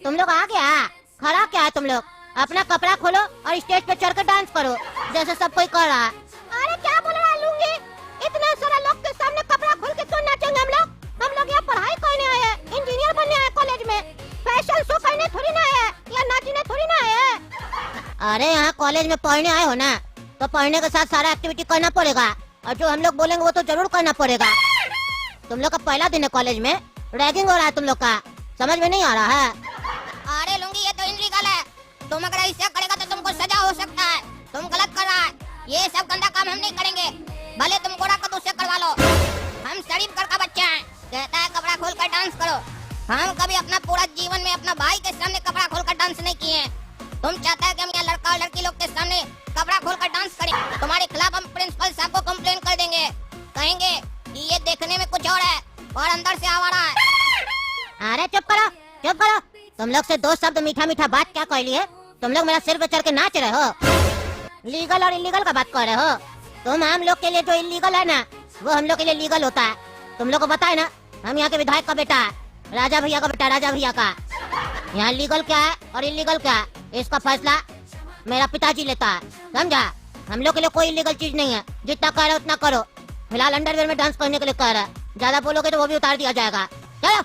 तुम लोग आ गया, खड़ा क्या है तुम लोग? अपना कपड़ा खोलो और स्टेज पे चढ़ कर डांस करो जैसे सब कोई कर रहा है। अरे क्या बोल रहा है लूंगी? इतने सारे लोग के सामने कपड़ा खोल के क्यों नाचेंगे हम लोग? हम लोग यहाँ पढ़ाई करने आए हैं, इंजीनियर बनने आए कॉलेज में, फैशन शो करने थोड़ी ना आए या नाचने थोड़ी ना आए। अरे यहाँ कॉलेज में पढ़ने आए हो ना, तो पढ़ने के साथ सारा एक्टिविटी करना पड़ेगा और जो हम लोग बोलेंगे वो तो जरूर करना पड़ेगा। तुम लोग का पहला दिन है कॉलेज में, रैगिंग हो रहा है तुम लोग का, समझ में नहीं आ रहा है? अरे लुंगी ये तो इनलीगल है, तुम अगर ऐसा करेगा तो तुमको सजा हो सकता है, तुम गलत कर रहा है, ये सब गंदा काम हम नहीं करेंगे, भले तुम गोरा कदू से करवा लो। हम शरीफ घर का बच्चा है, कहता है कपड़ा खोल कर डांस करो। हम कभी अपना पूरा जीवन में अपना भाई के सामने कपड़ा खोल कर डांस नहीं किए हैं। तुम चाहता है कि हम यहाँ लड़का और लड़की लोग के सामने कपड़ा खोल कर डांस करें? तुम्हारे खिलाफ हम प्रिंसिपल साहब को कंप्लेन कर देंगे, कहेंगे कि ये देखने में कुछ और है और अंदर से आवारा है। अरे चुप करो, चुप करो। तुम लोग से दो शब्द मीठा मीठा बात क्या कर लिए? तुम लोग मेरा सिर पे चढ़ के नाच रहे हो, लीगल और इलीगल का बात कर रहे हो। तुम हम लोग के लिए जो इलीगल है ना, वो हम लोग के लिए लीगल होता है। तुम लोग को पता है ना, हम यहाँ के विधायक का बेटा है, राजा भैया का बेटा, राजा भैया का। यहाँ लीगल क्या है और इलीगल क्या है, इसका फैसला मेरा पिताजी लेता है, समझा? हम लोग के लिए कोई इलीगल चीज नहीं है, जितना कह रहे उतना करो। फिलहाल अंडरवेयर में डांस करने के लिए कह रहा है, ज्यादा बोलोगे तो वो भी उतार दिया जाएगा। चलो।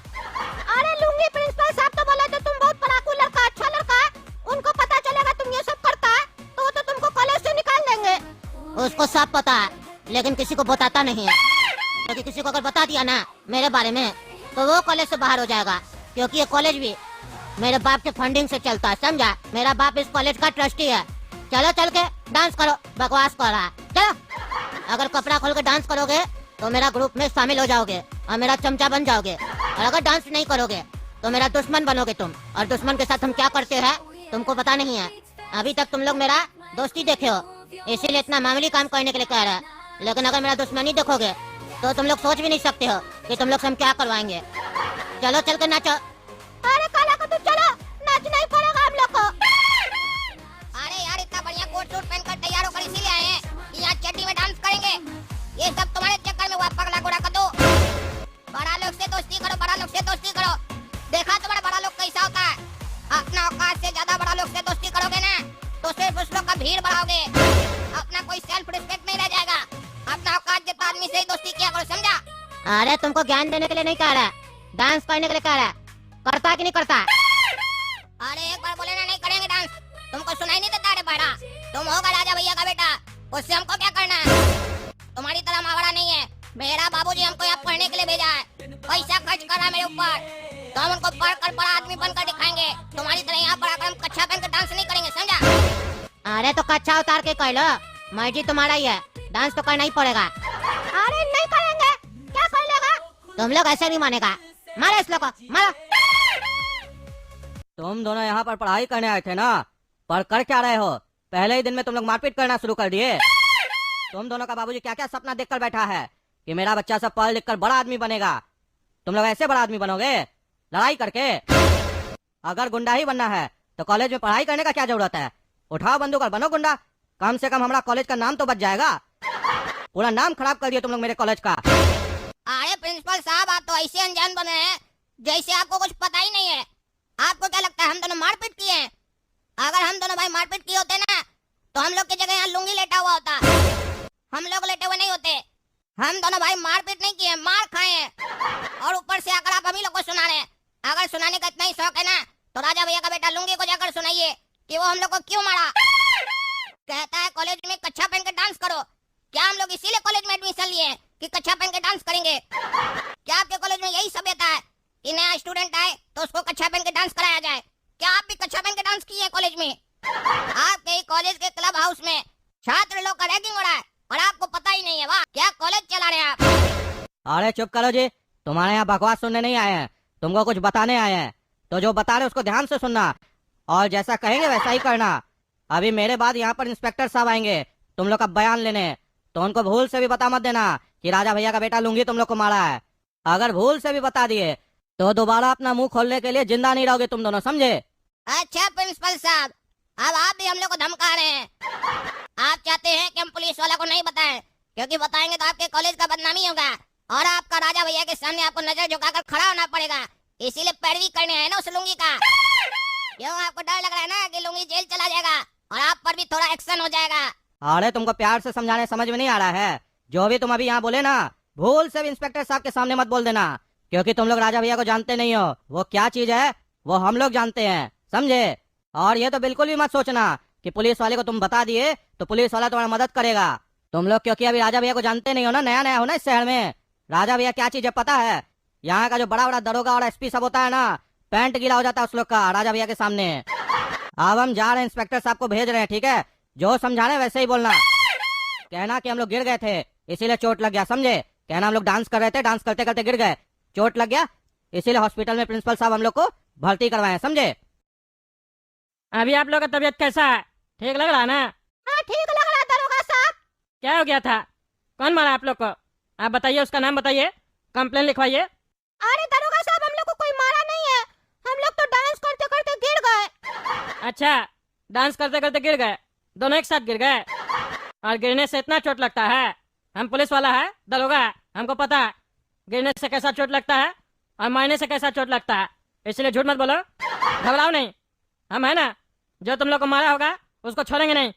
अरे लूंगी, प्रिंसिपल साहब तो बोले थे तुम बहुत पढ़ाकू लड़का, अच्छा लड़का है, उनको पता चलेगा तुम ये सब करता है तो वो तो तुमको कॉलेज से निकाल देंगे। उसको सब पता है लेकिन किसी को बताता नहीं है, क्योंकि किसी को अगर बता दिया ना मेरे बारे में तो वो कॉलेज से बाहर हो जाएगा, क्योंकि ये कॉलेज भी मेरे बाप के फंडिंग से चलता है, समझा? मेरा बाप इस कॉलेज का ट्रस्टी है। चलो चल के डांस करो, बकवास कर रहा है। चलो, अगर कपड़ा खोल के डांस करोगे तो मेरा ग्रुप में शामिल हो जाओगे और मेरा चमचा बन जाओगे, और अगर डांस नहीं करोगे तो मेरा दुश्मन बनोगे तुम, और दुश्मन के साथ हम क्या करते हैं तुमको पता नहीं है। अभी तक तुम लोग मेरा दोस्ती देखे हो, इसीलिए इतना मामूली काम करने के लिए कह रहा है, लेकिन अगर मेरा दुश्मनी देखोगे तो तुम लोग सोच भी नहीं सकते हो कि तुम लोग से हम क्या करवाएंगे। चलो चल के नाचो। अरे काला को तुम चलो, नाचना ही पड़ेगा हम लोग को। अरे यार इतना बढ़िया कोट सूट पहनकर तैयार होकर इसीलिए आए हैं कि यहाँ चड्डी में डांस करेंगे। ये सब तुम्हारे चक्कर में हुआ, पगला गोरा कदू। बड़ा लोग से दोस्ती करो, बड़ा लोग से दोस्ती करो, देखा तुम्हारा बड़ा लोग कैसा होता है। अपना औकात से ज्यादा बड़ा लोग से दोस्ती करोगे ना तो सिर्फ उस लोग का भीड़ बढ़ाओगे, अपना कोई सेल्फ रिस्पेक्ट नहीं रह जाएगा। अपना औकात जितना आदमी से ही दोस्ती किया करो, समझा? अरे तुमको ज्ञान देने के लिए नहीं कह रहा, डांस करने के लिए कह रहा। करता कि नहीं करता? अरे एक बार बोले ना नहीं करेंगे डांस, तुमको सुनाई नहीं देता? अरे बड़ा तुम होगा राजा भैया का बेटा, उससे हमको क्या करना है? तुम्हारी तरह मावड़ा नहीं है, मेरा बाबूजी हमको यहाँ पढ़ने के लिए भेजा है, पैसा खर्च कर रहा है मेरे ऊपर, तो हम उनको पढ़कर बड़ा आदमी बनकर दिखाएंगे। तुम्हारी तरह यहाँ पढ़ाकर हम कच्छा पहन कर डांस नहीं करेंगे, समझा? अरे तो कच्छा उतार के कर लो, मर्जी तुम्हारा ही है, डांस तो करना ही पड़ेगा। अरे नहीं करेंगे, क्या कर लेगा? तुम लोग ऐसे नहीं मानेगा, मारो इस लोग को, मारो। तुम दोनों यहाँ पर पढ़ाई करने आए थे ना, पढ़ कर क्या रहे हो? पहले ही दिन में तुम लोग मारपीट करना शुरू कर दिए। तुम दोनों का बाबूजी क्या क्या सपना देखकर बैठा है कि मेरा बच्चा सब पढ़ लिख कर बड़ा आदमी बनेगा। तुम लोग ऐसे बड़ा आदमी बनोगे लड़ाई करके? अगर गुंडा ही बनना है तो कॉलेज में पढ़ाई करने का क्या जरूरत है? उठाओ बंदूक और बनो गुंडा, कम से कम हमारा कॉलेज का नाम तो बच जाएगा। पूरा नाम खराब कर दिया तुम लोग मेरे कॉलेज का। अरे प्रिंसिपल साहब आप तो ऐसे अनजान बने हैं जैसे आपको कुछ पता ही नहीं है। आपको क्या लगता है हम दोनों मारपीट किए हैं? अगर हम दोनों भाई मारपीट किए होते ना तो हम लोग की जगह यहाँ लुंगी लेटा हुआ होता। हम लोग लेटे हुए नहीं होते, हम दोनों भाई मारपीट नहीं किए, मार खाए हैं, और ऊपर से आकर आप हम ही लोग को सुना रहे हैं। अगर सुनाने का इतना ही शौक है ना तो राजा भैया का बेटा लुंगी को जाकर सुनाइए कि वो हम लोग को क्यों मारा। कहता है कॉलेज में कच्छा पहन के डांस करो। क्या हम लोग इसीलिए कॉलेज में एडमिशन लिए हैं कि कच्छा पहन के डांस करेंगे? क्या आपके कॉलेज में यही सभ्यता है कि नया स्टूडेंट आए तो उसको कच्छा पहन के डांस कराया जाए? क्या आप भी कच्छा पहन के डांस किए कॉलेज में? आपके कॉलेज के क्लब हाउस में छात्र लोग का रैगिंग हो रहा है और आपको पता ही नहीं है। वाह, क्या कॉलेज चला रहे हैं आप? अरे चुप करो जी, तुम्हारे यहाँ बकवास सुनने नहीं आए हैं, तुमको कुछ बताने आए हैं। तो जो बता रहे उसको ध्यान से सुनना और जैसा कहेंगे वैसा ही करना। अभी मेरे बाद यहाँ पर इंस्पेक्टर साहब आएंगे तुम लोग का बयान लेने, तो उनको भूल से भी बता मत देना कि राजा भैया का बेटा लुंगी तुम लोग को मारा है। अगर भूल से भी बता दिए तो दोबारा अपना मुंह खोलने के लिए जिंदा नहीं रहोगे तुम दोनों, समझे? अच्छा प्रिंसिपल साहब, अब आप भी हम लोग को धमका रहे हैं। आप चाहते हैं कि हम पुलिस वाला को नहीं बताएं, क्योंकि बताएंगे तो आपके कॉलेज का बदनामी होगा और आपका राजा भैया के सामने आपको नजर झुकाकर खड़ा होना पड़ेगा। इसीलिए पैरवी करने आए ना उस लुंगी का। क्यों आपको डर लग रहा है ना कि लुंगी जेल चला जाएगा और आप पर भी थोड़ा एक्शन हो जाएगा? अरे तुमको प्यार से समझाने समझ में नहीं आ रहा है। जो भी तुम अभी यहाँ बोले ना, भूल से भी इंस्पेक्टर साहब के सामने मत बोल देना, क्योंकि तुम लोग राजा भैया को जानते नहीं हो। वो क्या चीज है वो हम लोग जानते हैं, समझे? और ये तो बिल्कुल भी मत सोचना कि पुलिस वाले को तुम बता दिए तो पुलिस वाला तुम्हारा मदद करेगा। तुम लोग क्योंकि अभी राजा भैया को जानते नहीं हो ना, नया नया हो ना इस शहर में। राजा भैया क्या चीज है पता है? यहाँ का जो बड़ा बड़ा दरोगा और एसपी सब होता है ना, पैंट गीला हो जाता है उस लोग का राजा भैया के सामने। अब हम जा रहे हैं, इंस्पेक्टर साहब को भेज रहे हैं, ठीक है? जो समझा रहे हैं वैसे ही बोलना। कहना कि हम लोग गिर गए थे इसीलिए चोट लग गया, समझे? कहना हम लोग डांस कर रहे थे, डांस करते करते गिर गए, चोट लग गया, इसीलिए हॉस्पिटल में प्रिंसिपल साहब हम लोग को भर्ती करवाए, समझे? अभी आप लोग का तबीयत कैसा है? ठीक लग रहा है ना? हाँ ठीक लग रहा है दरोगा साहब। क्या हो गया था? कौन मारा आप लोग को? आप बताइए, उसका नाम बताइए, कंप्लेन लिखवाइए। अरे दरोगा साहब हम लोग को कोई मारा नहीं है, हम लोग तो डांस करते करते गिर गए। अच्छा, डांस करते करते गिर गए, दोनों एक साथ गिर गए? और गिरने से इतना चोट लगता है? हम पुलिस वाला है, दरोगा है, हमको पता है गिरने से कैसा चोट लगता है और मारने से कैसा चोट लगता है, इसलिए झूठ मत बोलो, घबराओ नहीं। हम है ना, जो तुम लोग को मारा होगा उसको छोड़ेंगे नहीं,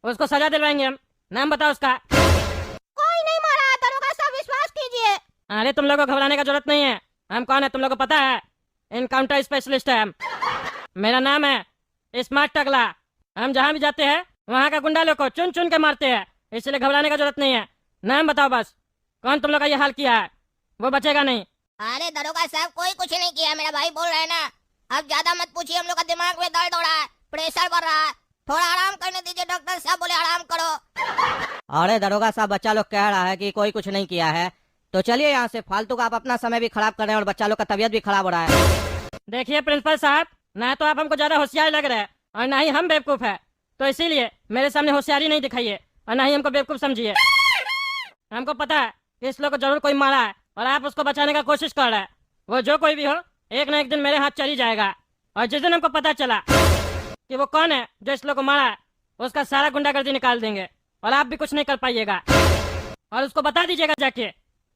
उसको सजा दिलवाएंगे हम। नाम बताओ उसका। कोई नहीं मारा है दरोगा साहब, विश्वास कीजिए। अरे तुम लोग को घबराने का जरूरत नहीं है, हम कौन है तुम लोग को पता है? इनकाउंटर स्पेशलिस्ट है हम। मेरा नाम है स्मार्ट टकला। हम जहाँ भी जाते हैं वहाँ का गुंडा लोग को चुन चुन के मारते हैं, इसलिए घबराने का जरूरत नहीं है। नाम बताओ बस, कौन तुम लोग का ये हाल किया है? वो बचेगा नहीं। अरे दरोगा साहब कोई कुछ नहीं किया, मेरा भाई बोल रहा है ना। अब ज्यादा मत पूछिए, हम लोग का दिमाग में दर्द हो रहा है, प्रेशर बढ़ रहा है, थोड़ा आराम करने दीजिए, डॉक्टर साहब बोले आराम करो। अरे दरोगा साहब बच्चा लोग कह रहा है कि कोई कुछ नहीं किया है, तो चलिए यहाँ से, फालतू का आप अपना समय भी खराब कर रहे हैं और बच्चा लोग का तबीयत भी खराब हो रहा है। देखिए प्रिंसिपल साहब, ना तो आप हमको ज्यादा होशियार लग रहे हैं और ना ही हम बेवकूफ है, तो इसीलिए मेरे सामने होशियारी नहीं दिखाइए और ना ही हमको बेवकूफ समझिए। हमको पता है कि इस लोग को जरूर कोई मारा है और आप उसको बचाने का कोशिश कर रहे हैं। वो जो कोई भी हो, एक न एक दिन मेरे हाथ चली जाएगा, और जिस दिन हमको पता चला कि वो कौन है जो इस लोग को मारा है, उसका सारा गुंडागर्दी निकाल देंगे और आप भी कुछ नहीं कर पाइएगा। और उसको बता दीजिएगा जाके,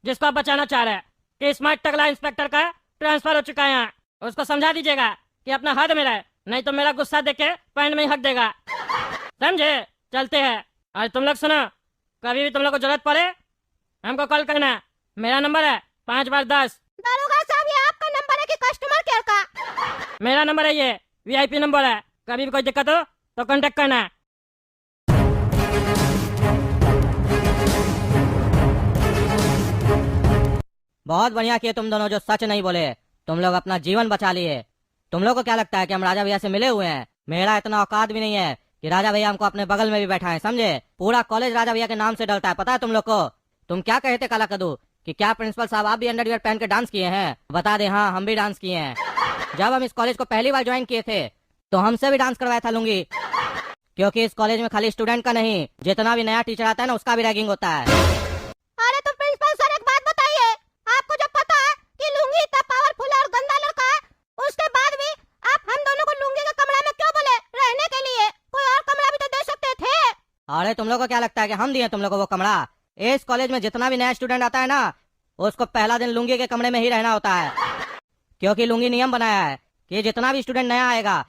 जिसको आप बचाना चाह रहे हैं, कि स्मार्ट टकला इंस्पेक्टर का ट्रांसफर हो चुका है यहाँ। उसको समझा दीजिएगा कि अपना हद में रहे, नहीं तो मेरा गुस्सा देख के पैंट में ही हक देगा, समझे? चलते हैं। और तुम लोग सुनो, कभी भी तुम लोग को जरूरत पड़े हमको कॉल करना, मेरा नंबर है 5 बार 10। दरोगा साहब ये आपका नंबर है कि कस्टमर केयर का? मेरा नंबर है, ये VIP नंबर है, कभी भी कोई दिक्कत हो तो कांटेक्ट करना। बहुत बढ़िया किए तुम दोनों जो सच नहीं बोले, तुम लोग अपना जीवन बचा लिए। तुम लोग को क्या लगता है कि हम राजा भैया से मिले हुए हैं? मेरा इतना औकात भी नहीं है कि राजा भैया हमको अपने बगल में भी बैठा है, समझे? पूरा कॉलेज राजा भैया के नाम से डरता है, पता है तुम लोग को? तुम क्या कहे थे काला कदू कि क्या प्रिंसिपल साहब आप भी अंडरवियर पहन के डांस किए हैं? बता दे, हाँ हम भी डांस किए हैं। जब हम इस कॉलेज को पहली बार ज्वाइन किए थे तो हमसे भी डांस करवाया था लुंगी, क्योंकि इस कॉलेज में खाली स्टूडेंट का नहीं, जितना भी नया टीचर आता है ना उसका भी रैगिंग होता है। अरे तो प्रिंसिपल सर एक बात बताइए, आपको जब पता है कि लुंगी इतना पावरफुल और गंदा लड़का है, उसके बाद भी आप हम दोनों को लुंगी के कमरे में क्यों बोले रहने के लिए? कोई और कमरा भी तो दे सकते थे। अरे तुम लोग को क्या लगता है कि हम दिए तुम लोग को वो कमरा? इस कॉलेज में जितना भी नया स्टूडेंट आता है ना, उसको पहला दिन लुंगी के कमरे में ही रहना होता है, क्योंकि लुंगी नियम बनाया है कि जितना भी स्टूडेंट नया आएगा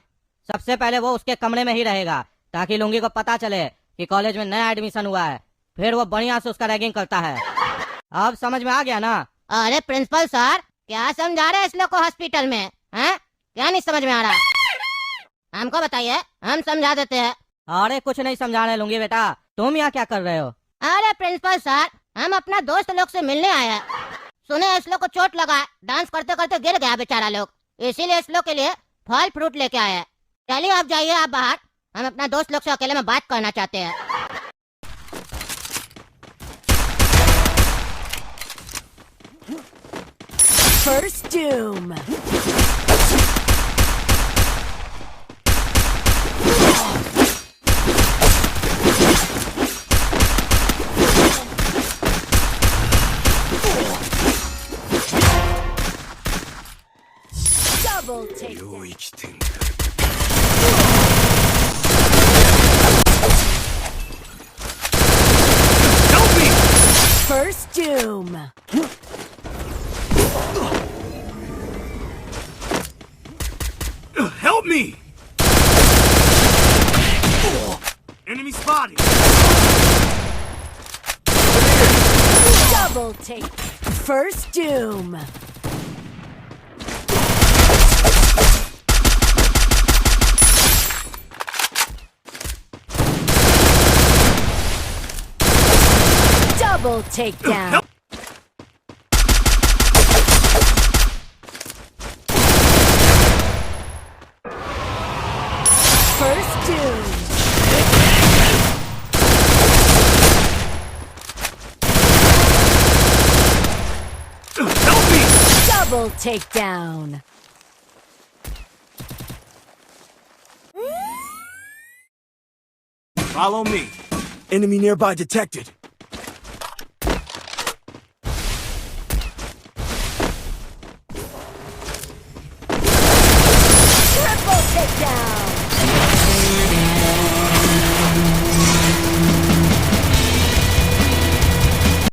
सबसे पहले वो उसके कमरे में ही रहेगा, ताकि लुंगी को पता चले कि कॉलेज में नया एडमिशन हुआ है, फिर वो बढ़िया से उसका रैगिंग करता है। अब समझ में आ गया ना? अरे प्रिंसिपल सर क्या समझा रहे हैं इस लोग को हॉस्पिटल में? हैं? क्या नहीं समझ में आ रहा? हमको बताइए, हम समझा देते हैं। अरे कुछ नहीं समझा रहे लुंगी बेटा, तुम यहाँ क्या कर रहे हो? अरे प्रिंसिपल सर हम अपना दोस्त लोग से मिलने आए हैं, सुने इस लोग को चोट लगा है, डांस करते करते गिर गया बेचारा लोग, इसीलिए इस लोग के लिए फल फ्रूट लेके आए हैं। चलिए आप जाइए, आप बाहर, हम अपना दोस्त लोग से अकेले में बात करना चाहते हैं। First Doom. Double takedown. First Doom. Help me! Enemy spotted. Double take. First doom. Double takedown. First doom. Help me! Double takedown. Follow me. Enemy nearby detected. Triple takedown.